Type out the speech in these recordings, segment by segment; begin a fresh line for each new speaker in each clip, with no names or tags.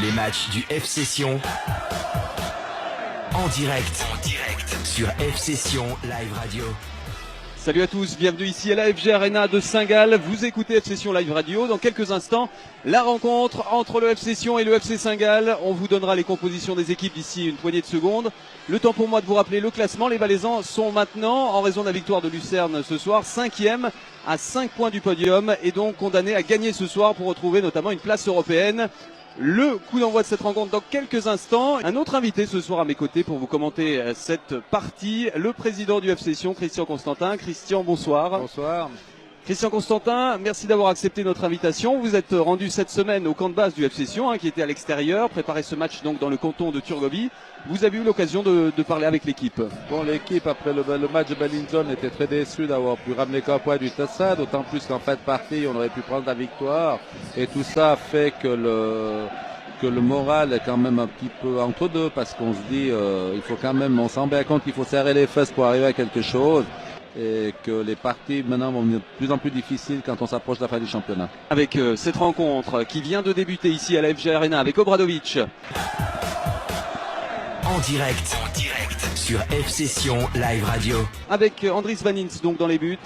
Les matchs du FC Sion en direct sur FC Sion Live Radio.
Salut à tous, bienvenue ici à la FG Arena de Saint-Gall. Vous écoutez FC Sion Live Radio. Dans quelques instants, la rencontre entre le FC Sion et le FC Saint-Gall. On vous donnera les compositions des équipes d'ici une poignée de secondes. Le temps pour moi de vous rappeler le classement. Les Valaisans sont maintenant, en raison de la victoire de Lucerne ce soir, 5e à 5 points du podium et donc condamnés à gagner ce soir pour retrouver notamment une place européenne. Le coup d'envoi de cette rencontre dans quelques instants. Un autre invité ce soir à mes côtés pour vous commenter cette partie, le président du FC Sion, Christian Constantin. Christian, bonsoir.
Bonsoir.
Christian Constantin, merci d'avoir accepté notre invitation. Vous êtes rendu cette semaine au camp de base du FC Sion, qui était à l'extérieur, préparer ce match donc dans le canton de Turgovie. Vous avez eu l'occasion de parler avec l'équipe.
Bon, l'équipe, après le match de Bellinzone, était très déçue d'avoir pu ramener qu'un point du Tessa, d'autant plus qu'en fin de partie, on aurait pu prendre la victoire. Et tout ça a fait que le moral est quand même un petit peu entre deux, parce qu'on se dit, il faut quand même, on s'en rend bien compte qu'il faut serrer les fesses pour arriver à quelque chose. Et que les parties maintenant vont devenir de plus en plus difficiles quand on s'approche de la fin du championnat.
Avec cette rencontre qui vient de débuter ici à la FG Arena avec Obradovic.
En direct sur FC Sion Live Radio.
Avec Andris Vanins donc dans les buts.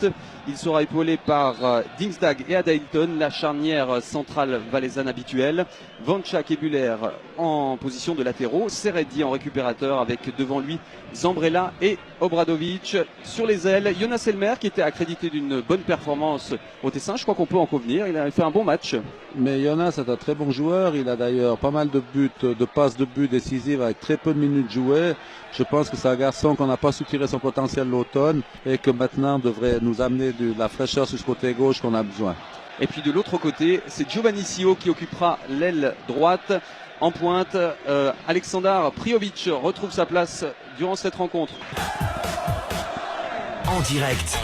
Il sera épaulé par Dingsdag et Adailton, la charnière centrale valaisanne habituelle. Vanchak et Buller en position de latéraux. Seredi en récupérateur avec devant lui Zambrella et Obradovic. Sur les ailes, Jonas Elmer qui était accrédité d'une bonne performance au Tessin. Je crois qu'on peut en convenir. Il a fait un bon match.
Mais Jonas est un très bon joueur. Il a d'ailleurs pas mal de buts, de passes de buts décisives avec très peu de minutes jouées. Je pense que c'est un garçon qu'on n'a pas su tirer son potentiel l'automne et que maintenant devrait nous amener de la fraîcheur sur ce côté gauche qu'on a besoin.
Et puis de l'autre côté, c'est Giovanni Sio qui occupera l'aile droite. En pointe, Aleksandar Priovic retrouve sa place durant cette rencontre.
En direct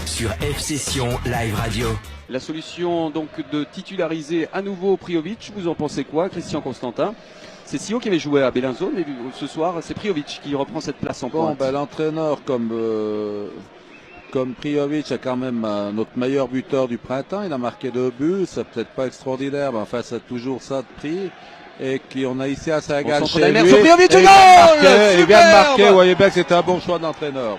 sur FC Sion Live Radio.
La solution donc de titulariser à nouveau Priovic, vous en pensez quoi, Christian Constantin? C'est Sio qui avait joué à Bellinzone et ce soir c'est Priovic qui reprend cette place en pointe.
Bon, l'entraîneur comme Priovic est quand même notre meilleur buteur du printemps. Il a marqué 2 buts, c'est peut-être pas extraordinaire, mais enfin c'est toujours ça de prix. Et qu'on a ici à Saint-Gall chez lui.
Priovic,
il vient de marquer, vous voyez bien que c'était un bon choix d'entraîneur.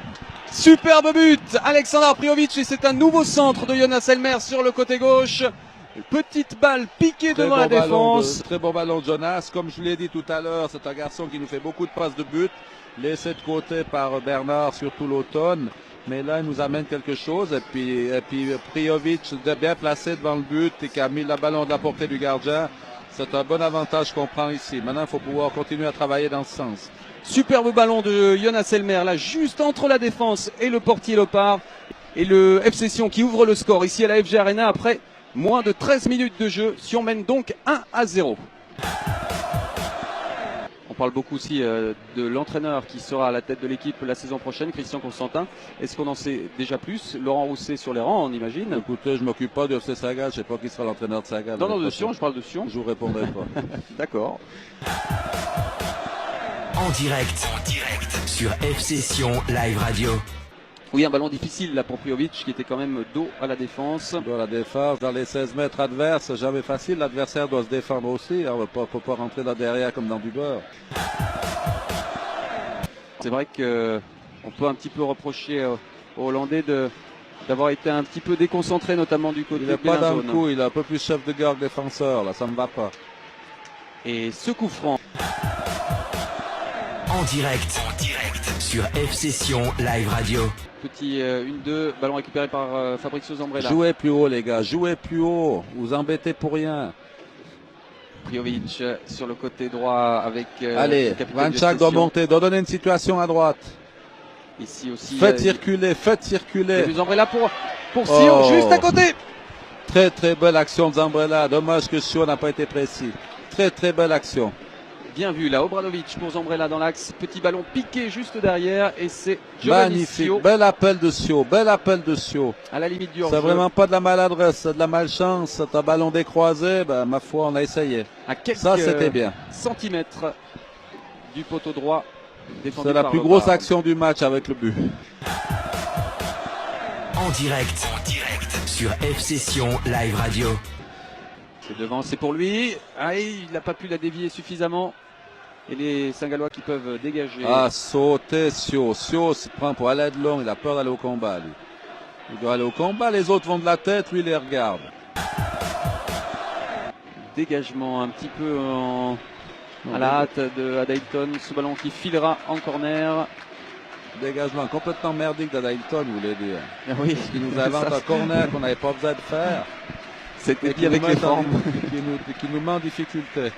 Superbe but, Aleksandar Priovic, et c'est un nouveau centre de Jonas Elmer sur le côté gauche. Petite balle piquée devant la défense.
Très bon ballon de Jonas. Comme je l'ai dit tout à l'heure, c'est un garçon qui nous fait beaucoup de passes de but, laissé de côté par Bernard, surtout l'automne. Mais là, il nous amène quelque chose. Et puis Priovic, bien placé devant le but et qui a mis le ballon de la portée du gardien. C'est un bon avantage qu'on prend ici. Maintenant, il faut pouvoir continuer à travailler dans ce sens.
Superbe ballon de Jonas Elmer, là, juste entre la défense et le portier Lopard. Et le FC Sion qui ouvre le score ici à la FG Arena après moins de 13 minutes de jeu. Sion mène donc 1-0. On parle beaucoup aussi de l'entraîneur qui sera à la tête de l'équipe la saison prochaine, Christian Constantin. Est-ce qu'on en sait déjà plus? Laurent Rousset sur les rangs, on imagine.
Écoutez, je m'occupe pas du FC Saint-Gall, je sais pas qui sera l'entraîneur de Saint-Gall.
Non, de Sion, je parle de Sion.
Je vous répondrai pas.
D'accord.
En direct sur FC Sion Live Radio.
Oui, un ballon difficile là pour Priovic qui était quand même dos à la défense.
Dos à la défense, dans les 16 mètres adverses, jamais facile. L'adversaire doit se défendre aussi. On ne peut pas rentrer dans derrière comme dans du beurre.
C'est vrai qu'on peut un petit peu reprocher aux Hollandais d'avoir été un petit peu déconcentré, notamment du côté de
Bellinzone. Il n'est pas dans le
Bellinzone.
coup, il est un peu plus chef de garde défenseur, là, ça ne va pas.
Et ce coup franc.
En direct sur FC Sion Live Radio.
Petit 1-2, ballon récupéré par Fabrizio Zambrella.
Jouez plus haut, les gars, jouez plus haut. Vous embêtez pour rien.
Priovic sur le côté droit avec
allez, Vanchak doit monter, doit donner une situation à droite.
Ici aussi.
Faites circuler.
Zambrella pour Sio, juste à côté.
Très très belle action de Zambrella. Dommage que Sio n'a pas été précis. Très belle action.
Bien vu là, Obradovic pour Zambrella dans l'axe. Petit ballon piqué juste derrière et c'est Giovanni Sio.
Magnifique, bel appel de Sio.
À la limite du hors-jeu.
C'est vraiment pas de la maladresse, c'est de la malchance. C'est un ballon décroisé, ma foi, on a essayé.
À quelques
ça, c'était bien.
Centimètres du poteau droit.
C'est la plus grosse action du match avec le but.
En direct sur FC Sion Live Radio.
C'est devant, c'est pour lui. Ah, il n'a pas pu la dévier suffisamment. Et les Saint-Gallois qui peuvent dégager.
Ah, sauter Sio. Sio se prend pour aller de long. Il a peur d'aller au combat, lui. Il doit aller au combat. Les autres vont de la tête. Lui, il les regarde.
Dégagement un petit peu à la hâte de Adailton. Ce ballon qui filera en corner.
Dégagement complètement merdique d'Adailton, vous voulez dire.
Ah oui,
Qui nous invente un corner qu'on n'avait pas besoin de faire.
C'était
Et
pire avec les formes.
qui nous met en difficulté.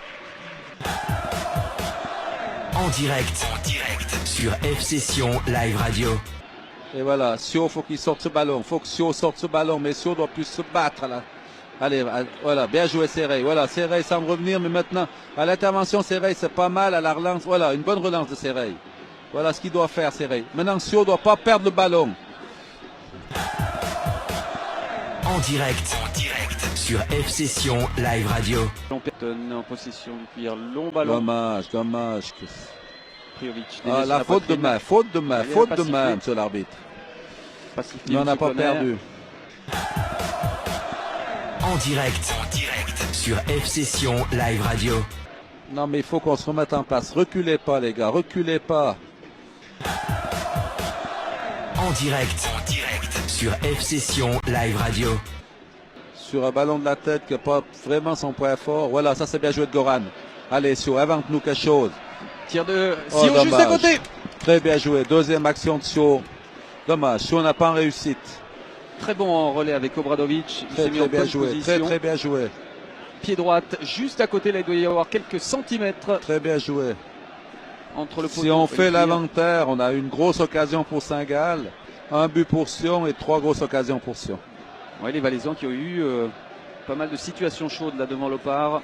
En direct sur F-Session Live Radio.
Et voilà, Sio, faut qu'il sorte ce ballon. Faut que Sio sorte ce ballon, mais Sio doit plus se battre là. Allez, voilà, bien joué Serey. Voilà, Serey semble revenir, mais maintenant, à l'intervention, Serey, c'est pas mal à la relance. Voilà, une bonne relance de Serey. Voilà ce qu'il doit faire, Serey. Maintenant, Sio ne doit pas perdre le ballon.
En direct sur F-Session Live Radio.
Lomperton en possession du cuir. Long ballon.
Dommage.
Priovic.
Ah, la faute de main, faute de main, monsieur l'arbitre.
Pacifié,
Mais on n'a pas
Cloner.
perdu.
En direct sur F-Session Live Radio.
Non, mais il faut qu'on se remette en place. Reculez pas, les gars, reculez pas.
En direct sur F-Session Live Radio.
Sur un ballon de la tête qui n'est pas vraiment son point fort. Voilà, ça c'est bien joué de Goran. Allez, Sio, invente-nous quelque chose.
Tir de
Oh,
Sio juste à
dommage.
côté.
Très bien joué. Deuxième action de Sio. Dommage, Sio n'a pas en réussite.
Très bon en relais avec Obradovic. Il s'est mis en
Très bien
bonne
joué.
position.
Très bien joué.
Pied droite juste à côté. Là, il doit y avoir quelques centimètres
Très bien joué.
entre le poteau
Si on
et
fait
le cuir.
l'inventaire, on a une grosse occasion pour Saint-Gall, un but pour Sion et 3 grosses occasions pour Sion.
Ouais, les Valaisans qui ont eu pas mal de situations chaudes là devant l'Opar.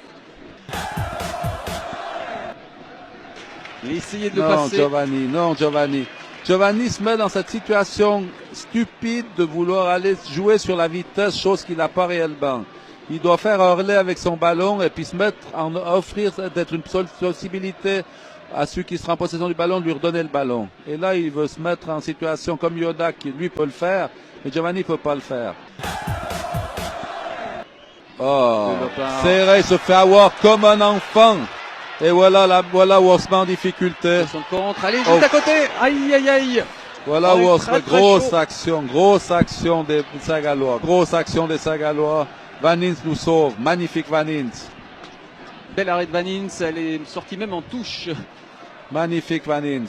Il a essayé de passer.
Giovanni. Giovanni se met dans cette situation stupide de vouloir aller jouer sur la vitesse, chose qu'il n'a pas réellement. Il doit faire un relais avec son ballon et puis se mettre en offrir d'être une possibilité à celui qui sera en possession du ballon de lui redonner le ballon. Et là, il veut se mettre en situation comme Yoda qui lui peut le faire, mais Giovanni ne peut pas le faire. Oh, Serey se fait avoir comme un enfant. Et voilà où on se met en difficulté.
Son contre, allez juste à côté. Aïe.
Voilà
Oh,
où on
très,
se met.
très
Grosse action des Saint-Gallois. Grosse action des Saint-Gallois. Vanins nous sauve. Magnifique Vanins.
Bel arrêt de Vanins, elle est sortie même en touche.
Magnifique Vanins.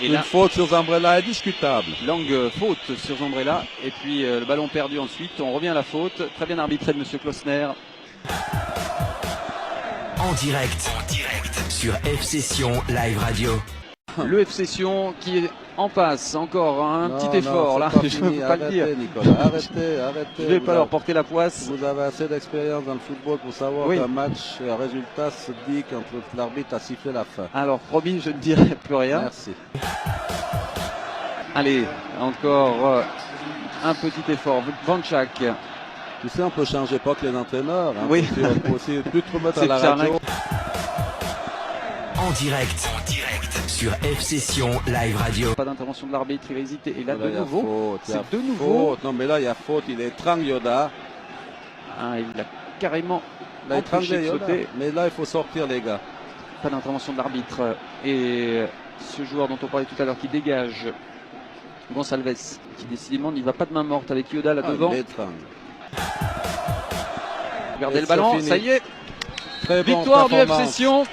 Et
Une
là,
faute sur Zambrella indiscutable.
longue faute sur Zombrella. Et puis le ballon perdu ensuite. On revient à la faute. Très bien arbitré de Monsieur Klosner.
En direct sur F-Session Live Radio.
Le F-Session qui est en passe. Encore un petit effort là. Je ne peux pas le dire.
Nicolas. Arrêtez.
Je ne vais pas leur porter la poisse.
Vous avez assez d'expérience dans le football pour savoir
Oui.
qu'un match, un résultat se dit quand l'arbitre a sifflé la fin.
Alors Robin, je ne dirai plus rien.
Merci.
Allez, encore un petit effort. Vanchak.
Tu sais, on peut changer pas que les entraîneurs. Hein,
Oui.
On peut aussi plus te remettre à
C'est
la
Pierre
radio.
En direct sur F-Session Live Radio.
Pas d'intervention de l'arbitre, il a hésité. Et là,
Voilà,
de
il y a
nouveau,
faute, il y a
c'est de nouveau.
faute. Non, mais là, il y a faute. Il étrangle Yoda.
Ah, il a carrément
Il a
empêché
étranglé
de
Yoda.
sauter.
Mais là, il faut sortir, les gars.
Pas d'intervention de l'arbitre. Et ce joueur dont on parlait tout à l'heure qui dégage, Gonçalves, qui décidément n'y va pas de main morte avec Yoda là devant.
Il l'étrangle.
Regardez
Et
le ballon,
c'est
ça
fini.
y est.
Très bonne
Victoire du
performance.
F-Session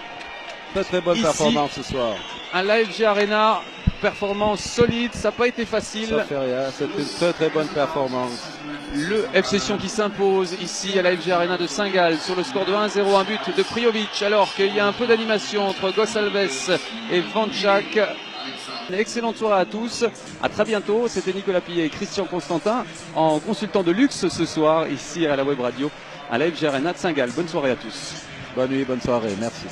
Très bonne
Ici.
performance ce soir.
à l'AFG Arena. Performance solide, ça n'a pas été facile.
Ça fait rien. C'est une très bonne performance.
Le F-Session qui s'impose ici à l'AFG Arena de Saint-Gall sur le score de 1-0, un but de Priovic, alors qu'il y a un peu d'animation entre Gonçalves et Vanchak. Excellente soirée à tous, à très bientôt. C'était Nicolas Pillet et Christian Constantin en consultant de luxe ce soir ici à la Web Radio à l'AFG Arena de Saint-Gall. Bonne soirée à tous.
Bonne nuit, bonne soirée. Merci.